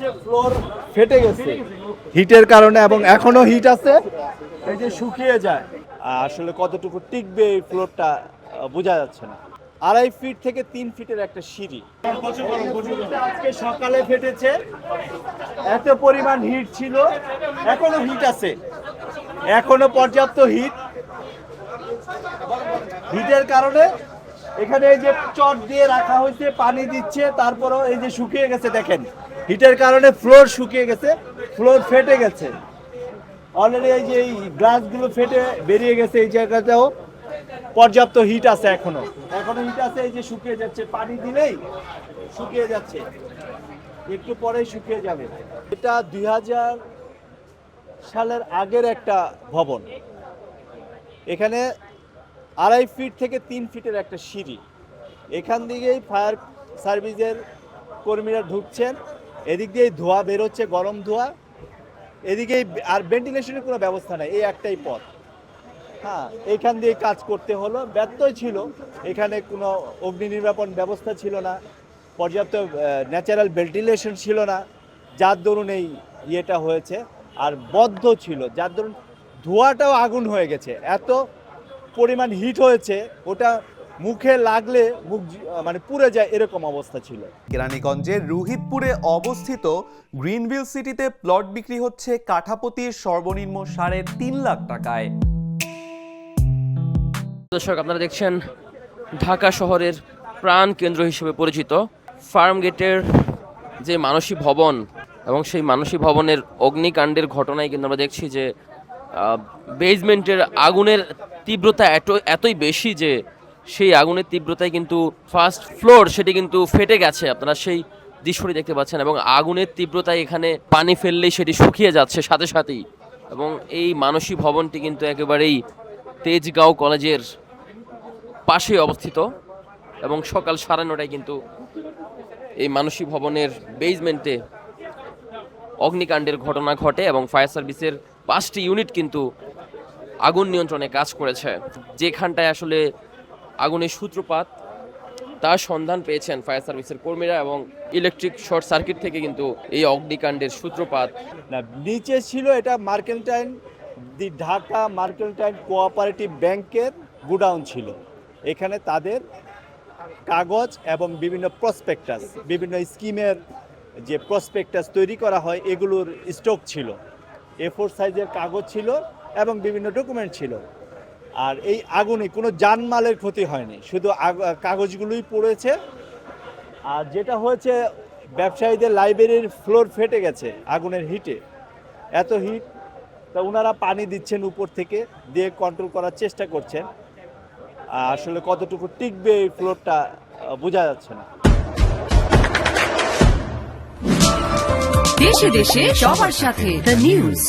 হচ্ছে ফ্লোর ফেটে গেছে হিটের কারণে এবং এখনো হিট আছে, এই যে শুকিয়ে যায়। আসলে কতটুকু টিকবে এই ফ্লোরটা বোঝা যাচ্ছে না। 2.5 ফিট থেকে 3 ফিটের একটা সিঁড়ি আজকে সকালে ফেটেছে। এত পরিমাণ হিট ছিল, এখনো হিট আছে, এখনো পর্যাপ্ত হিটের কারণে এখানে এই যে চট দিয়ে রাখা হয়েছে, পানি দিচ্ছে, তারপরও এই যে শুকিয়ে গেছে। দেখেন হিটের কারণে ফ্লোর শুকিয়ে গেছে, ফ্লোর ফেটে গেছে অলরেডি। এই যে এই গ্লাসগুলো ফেটে বেরিয়ে গেছে, এই জায়গাটাও পর্যাপ্ত হিট আছে, এখনো হিট আছে। এই যে শুকিয়ে যাচ্ছে, পানি দিলেই শুকিয়ে যাচ্ছে, একটু পরেই শুকিয়ে যাবে। এটা 2000 সালের আগের একটা ভবন। এখানে 2.5 ফিট থেকে 3 ফিটের একটা সিঁড়ি, এখান দিকেই ফায়ার সার্ভিসের কর্মীরা ঢুকছেন, এদিক দিয়ে ধোঁয়া বেরোচ্ছে, গরম ধোঁয়া, এদিকেই আর ভেন্টিলেশনের কোনো ব্যবস্থা নেই, এই একটাই পথ। হ্যাঁ, এইখান দিয়ে কাজ করতে হলো, ব্যত্যয় ছিল, এখানে কোনো অগ্নি নির্বাপন ব্যবস্থা ছিল না, পর্যাপ্ত ন্যাচারাল ভেন্টিলেশন ছিল না, যার দরুন এই ইয়েটা হয়েছে। আর বদ্ধ ছিল, যার দরুন ধোঁয়াটাও আগুন হয়ে গেছে, এত পরিমাণ হিট হয়েছে, ওটা মুখে লাগলে মুখ মানে পুড়ে যায়, এরকম অবস্থা ছিল। কেরানীগঞ্জের রুহিতপুরে অবস্থিত গ্রিনভিল সিটিতে প্লট বিক্রি হচ্ছে কাঠাপতির সর্বনিম্ন 3.5 লাখ টাকায়। দর্শক, আপনারা দেখছেন ঢাকা শহরের প্রাণ কেন্দ্র হিসেবে পরিচিত ফার্ম গেটের যে মানসী ভবন, এবং সেই মানসী ভবনের অগ্নিকাণ্ডের ঘটনায় কিন্তু আমরা দেখছি যে বেজমেন্টের আগুনের তীব্রতা এতই বেশি যে সেই আগুনের তীব্রতায় কিন্তু ফার্স্ট ফ্লোর সেটি কিন্তু ফেটে গেছে। আপনারা সেই দৃশ্যটি দেখতে পাচ্ছেন, এবং আগুনের তীব্রতায় এখানে পানি ফেললেই সেটি শুকিয়ে যাচ্ছে সাথে সাথেই। এবং এই মানসী ভবনটি কিন্তু একেবারেই তেজগাঁও কলেজের পাশে অবস্থিত, এবং সকাল 9:30টায় কিন্তু এই মানসী ভবনের বেজমেন্টে অগ্নিকাণ্ডের ঘটনা ঘটে, এবং ফায়ার সার্ভিসের 5টি ইউনিট কিন্তু আগুন নিয়ন্ত্রণে কাজ করেছে। যেখানটায় আসলে আগুনের সূত্রপাত তার সন্ধান পেয়েছেন ফায়ার সার্ভিসের কর্মীরা, এবং ইলেকট্রিক শর্ট সার্কিট থেকে কিন্তু এই অগ্নিকাণ্ডের সূত্রপাত। না, নিচে ছিল এটা মার্কেন্টাইন, দি ঢাকা মার্কেন্টাইন কোঅপারেটিভ ব্যাংকের গোডাউন ছিল। এখানে তাদের কাগজ এবং বিভিন্ন প্রসপেক্টাস, বিভিন্ন স্কিমের যে প্রসপেক্টাস তৈরি করা হয়, এগুলোর স্টক ছিল। A4 সাইজের কাগজ ছিল এবং বিভিন্ন ডকুমেন্ট ছিল। আর এই আগুনে কোনো জানমালের ক্ষতি হয়নি, শুধু কাগজগুলোই পড়েছে। আর যেটা হয়েছে, ব্যবসায়ীদের লাইব্রেরির ফ্লোর ফেটে গেছে আগুনের হিটে, এত হিট। তা ওনারা পানি দিচ্ছেন উপর থেকে, দিয়ে কন্ট্রোল করার চেষ্টা করছেন। আসলে কতটুকু টিকবে এই ফ্লোরটা বোঝা যাচ্ছে না। দেশে দেশে সবার সাথে দ্য নিউজ।